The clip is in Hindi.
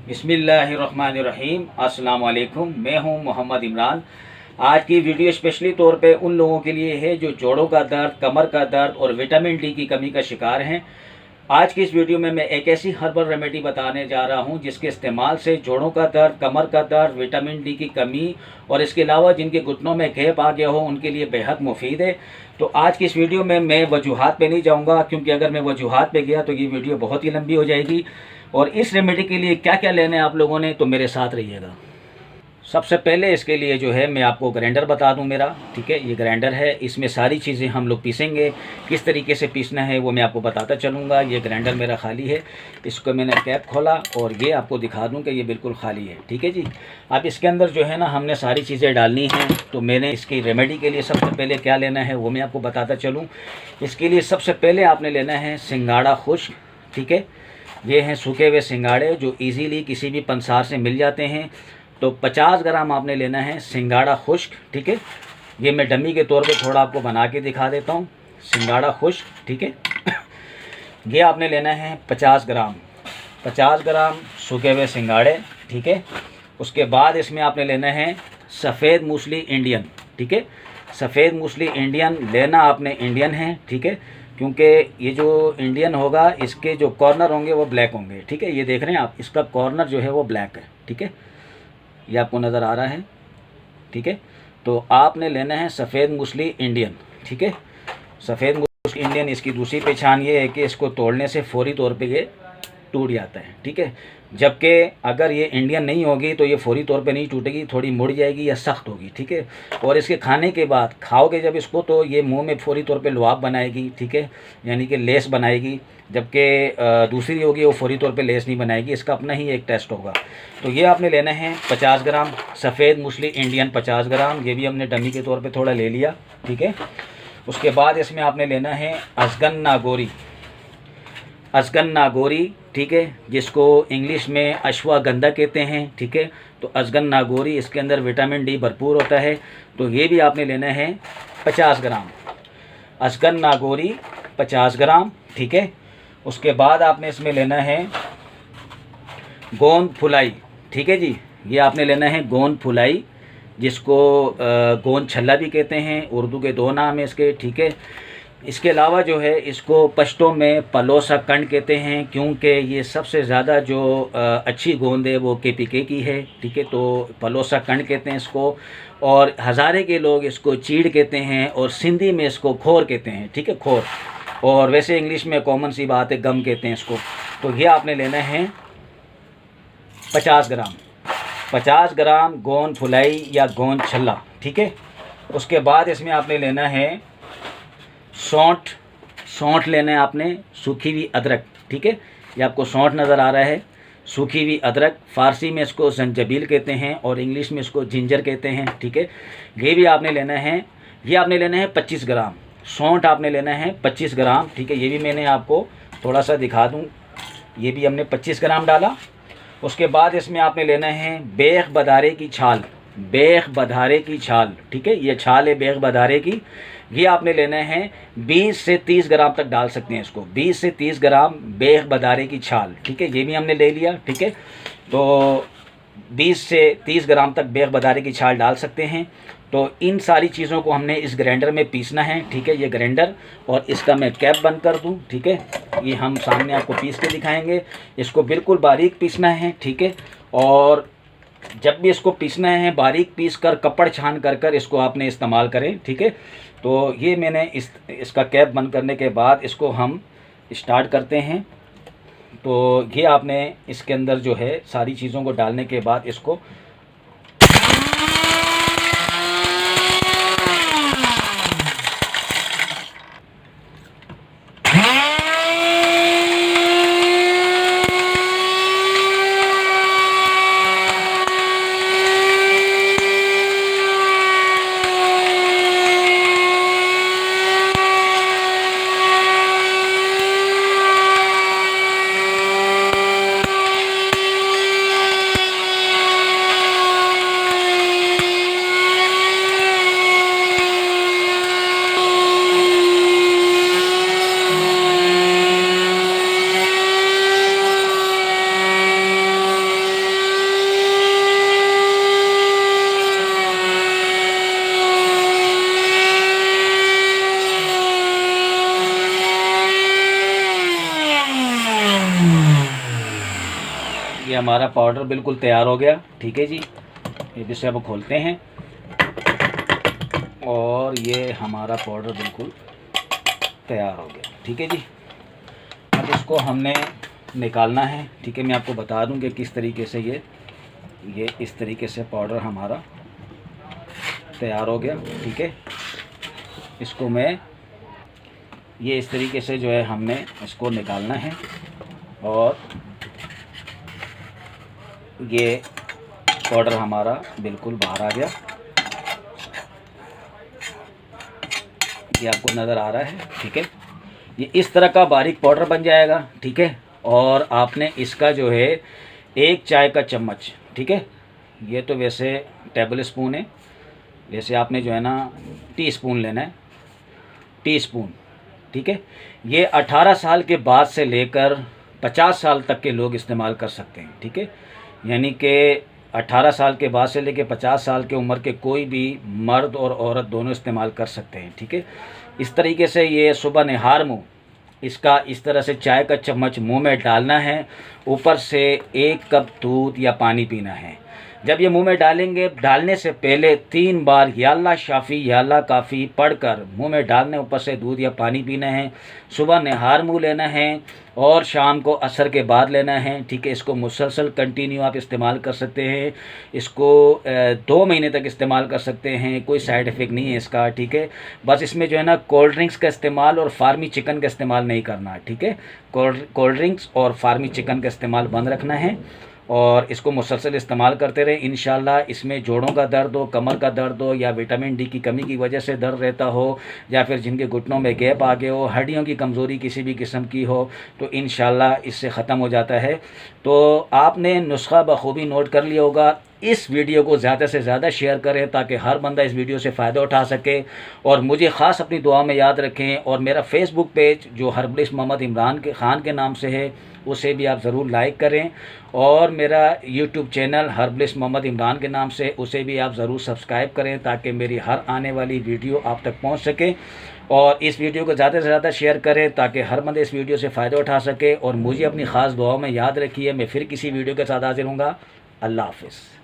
बिस्मिल्लाहिर्रहमानिर्रहीम। अस्सलाम वालेकुम। मैं हूं मोहम्मद इमरान। आज की वीडियो स्पेशली तौर पे उन लोगों के लिए है जो जोड़ों का दर्द, कमर का दर्द और विटामिन डी की कमी का शिकार हैं। आज की इस वीडियो में मैं एक ऐसी हर्बल रेमेडी बताने जा रहा हूं जिसके इस्तेमाल से जोड़ों का दर्द, कमर का दर्द, विटामिन डी की कमी और इसके अलावा जिनके घुटनों में गैप आ गया हो उनके लिए बेहद मुफीद है। तो आज की इस वीडियो में मैं वजूहात पे नहीं जाऊंगा, क्योंकि अगर मैं वजूहात पे गया तो ये वीडियो बहुत ही लंबी हो जाएगी। और इस रेमेडी के लिए क्या क्या लेना है आप लोगों ने, तो मेरे साथ रहिएगा। सबसे पहले इसके लिए जो है मैं आपको ग्राइंडर बता दूं मेरा, ठीक है। ये ग्राइंडर है, इसमें सारी चीज़ें हम लोग पीसेंगे। किस तरीके से पीसना है वो मैं आपको बताता चलूँगा। ये ग्राइंडर मेरा खाली है, इसको मैंने कैप खोला और ये आपको दिखा दूं कि ये बिल्कुल खाली है, ठीक है जी। अब इसके अंदर जो है ना हमने सारी चीज़ें डालनी हैं। तो मैंने इसकी रेमेडी के लिए सबसे पहले क्या लेना है वो मैं आपको बताता चलूँ। इसके लिए सबसे पहले आपने लेना है सिंगाड़ा खुश्क, ठीक है। ये हैं सूखे हुए सिंगाड़े जो इजीली किसी भी पंसार से मिल जाते हैं। तो 50 ग्राम आपने लेना है सिंगाड़ा खुश्क, ठीक है। ये मैं डमी के तौर पे थोड़ा आपको बना के दिखा देता हूँ। सिंगाड़ा खुश्क, ठीक है। ये आपने लेना है 50 ग्राम, 50 ग्राम सूखे हुए सिंगाड़े, ठीक है। उसके बाद इसमें आपने लेना है सफ़ेद मूसली इंडियन, ठीक है। सफ़ेद मूसली इंडियन लेना आपने इंडियन है, ठीक है, क्योंकि ये जो इंडियन होगा इसके जो कॉर्नर होंगे वो ब्लैक होंगे, ठीक है। ये देख रहे हैं आप, इसका कॉर्नर जो है वो ब्लैक है, ठीक है। ये आपको नज़र आ रहा है, ठीक है। तो आपने लेना है सफ़ेद मूसली इंडियन, ठीक है। सफ़ेद मूसली इंडियन, इसकी दूसरी पहचान ये है कि इसको तोड़ने से फौरी तौर पे ये टूट जाता है, ठीक है। जबकि अगर ये इंडियन नहीं होगी तो ये फौरी तौर पे नहीं टूटेगी, थोड़ी मुड़ जाएगी या सख्त होगी, ठीक है। और इसके खाने के बाद खाओगे जब इसको तो ये मुंह में फौरी तौर पे लुआब बनाएगी, ठीक है, यानी कि लेस बनाएगी। जबकि दूसरी होगी वो फौरी तौर पे लेस नहीं बनाएगी, इसका अपना ही एक टेस्ट होगा। तो ये आपने लेना है 50 ग्राम सफ़ेद मूसली इंडियन, 50 ग्राम। ये भी हमने डमी के तौर पर थोड़ा ले लिया, ठीक है। उसके बाद इसमें आपने लेना है अजगन नागोरी, अजगन नागोरी, ठीक है, जिसको इंग्लिश में अश्वगंधा कहते हैं, ठीक है। तो अजगन नागोरी, इसके अंदर विटामिन डी भरपूर होता है। तो ये भी आपने लेना है 50 ग्राम, अजगन नागोरी 50 ग्राम, ठीक है। उसके बाद आपने इसमें लेना है गोंद फुलाई, ठीक है जी। ये आपने लेना है गोंद फुलाई, जिसको गोंद छल्ला भी कहते हैं, उर्दू के दो नाम है इसके, ठीक है। इसके अलावा जो है इसको पश्तो में पलोसा कंड कहते हैं, क्योंकि ये सबसे ज़्यादा जो अच्छी गोंद है वो केपीके की है, ठीक है। तो पलोसा कंड कहते हैं इसको, और हज़ारे के लोग इसको चीड़ कहते हैं, और सिंधी में इसको खोर कहते हैं, ठीक है, खोर। और वैसे इंग्लिश में कॉमन सी बात है गम कहते हैं इसको। तो ये आपने लेना है 50 ग्राम, 50 ग्राम गोंद फुलाई या गोंद छल्ला, ठीक है। उसके बाद इसमें आपने लेना है सौंठ, सौंठ लेना है आपने, सूखी हुई अदरक, ठीक है। ये आपको सौंठ नज़र आ रहा है, सूखी हुई अदरक। फ़ारसी में इसको जंजबील कहते हैं और इंग्लिश में इसको जिंजर कहते हैं, ठीक है। ये भी आपने लेना है। ये आपने लेना है 25 ग्राम, सौंठ आपने लेना है 25 ग्राम, ठीक है। ये भी मैंने आपको थोड़ा सा दिखा दूँ, ये भी हमने 25 ग्राम डाला। उसके बाद इसमें आपने लेना है बेख बधारे की छाल, बेख बधारे की छाल, ठीक है। ये छाल है बेख बधारे की, ये आपने लेना है 20 से 30 ग्राम तक डाल सकते हैं इसको, 20 से 30 ग्राम बेख बधारे की छाल, ठीक है। ये भी हमने ले लिया, ठीक है। तो 20 से 30 ग्राम तक बेख बधारे की छाल डाल सकते हैं। तो इन सारी चीज़ों को हमने इस ग्राइंडर में पीसना है, ठीक है। ये ग्राइंडर, और इसका मैं कैप बंद कर दूं, ठीक है। ये हम सामने आपको पीस के दिखाएंगे। इसको बिल्कुल बारीक पीसना है, ठीक है। और जब भी इसको पीसना है बारीक पीस कर कपड़ छान कर इसको आपने इस्तेमाल करें, ठीक है। तो ये मैंने इसका कैप बंद करने के बाद इसको हम स्टार्ट करते हैं। तो ये आपने इसके अंदर जो है सारी चीज़ों को डालने के बाद इसको ये हमारा पाउडर बिल्कुल तैयार हो गया। ठीक है जी, ये जिसे अब खोलते हैं और ये हमारा पाउडर बिल्कुल तैयार हो गया। ठीक है जी, अब इसको हमने निकालना है। ठीक है, मैं आपको बता दूं कि किस तरीके से ये इस तरीके से पाउडर हमारा तैयार हो गया। ठीक है, इसको मैं ये इस तरीके से जो है हमने इसको निकालना है और ये पाउडर हमारा बिल्कुल बाहर आ गया। ये आपको नज़र आ रहा है। ठीक है, ये इस तरह का बारीक पाउडर बन जाएगा। ठीक है, और आपने इसका जो है 1 चाय का चम्मच, ठीक है, ये तो वैसे टेबल स्पून है, वैसे आपने जो है ना टीस्पून लेना है, टीस्पून। ठीक है, ये 18 साल के बाद से लेकर 50 साल तक के लोग इस्तेमाल कर सकते हैं। ठीक है, यानी कि 18 साल के बाद से लेकर 50 साल के उम्र के कोई भी मर्द और औरत दोनों इस्तेमाल कर सकते हैं। ठीक है, इस तरीके से ये सुबह निहार मुँह इसका इस तरह से चाय का चम्मच मुंह में डालना है, ऊपर से 1 कप दूध या पानी पीना है। जब ये मुंह में डालेंगे, डालने से पहले 3 बार या अल्लाह शाफ़ी या अल्लाह काफ़ी पढ़कर मुंह में डालने, ऊपर से दूध या पानी पीना है। सुबह निहार मुंह लेना है और शाम को असर के बाद लेना है। ठीक है, इसको मुसलसल कंटिन्यू आप इस्तेमाल कर सकते हैं। इसको 2 महीने तक इस्तेमाल कर सकते हैं, कोई साइड इफ़ेक्ट नहीं है इसका। ठीक है, बस इसमें जो है ना कोल्ड ड्रिंक्स का इस्तेमाल और फार्मी चिकन का इस्तेमाल नहीं करना। ठीक है, कोल्ड ड्रिंक्स और फार्मी चिकन का इस्तेमाल बंद रखना है और इसको मुसलसल इस्तेमाल करते रहें। इंशाल्लाह इसमें जोड़ों का दर्द हो, कमर का दर्द हो, या विटामिन डी की कमी की वजह से दर्द रहता हो, या फिर जिनके घुटनों में गैप आ गए हो, हड्डियों की कमज़ोरी किसी भी किस्म की हो, तो इंशाल्लाह इससे ख़त्म हो जाता है। तो आपने नुस्खा बखूबी नोट कर लिया होगा। इस वीडियो को ज़्यादा से ज़्यादा शेयर करें ताकि हर बंदा इस वीडियो से फ़ायदा उठा सके, और मुझे ख़ास अपनी दुआ में याद रखें। और मेरा फेसबुक पेज जो हर्बलिस्ट मोहम्मद इमरान खान के नाम से है, उसे भी आप ज़रूर लाइक करें, और मेरा YouTube channel herbalist Mohammad Imran के नाम से, उसे भी आप ज़रूर सब्सक्राइब करें ताकि मेरी हर आने वाली वीडियो आप तक पहुंच सके। और इस वीडियो को ज़्यादा से ज़्यादा शेयर करें ताकि हर बंदे इस वीडियो से फ़ायदा उठा सके। और मुझे अपनी ख़ास दुआओं में याद रखिए। मैं फिर किसी वीडियो के साथ हाजिर होऊंगा। अल्लाह हाफ़िज़।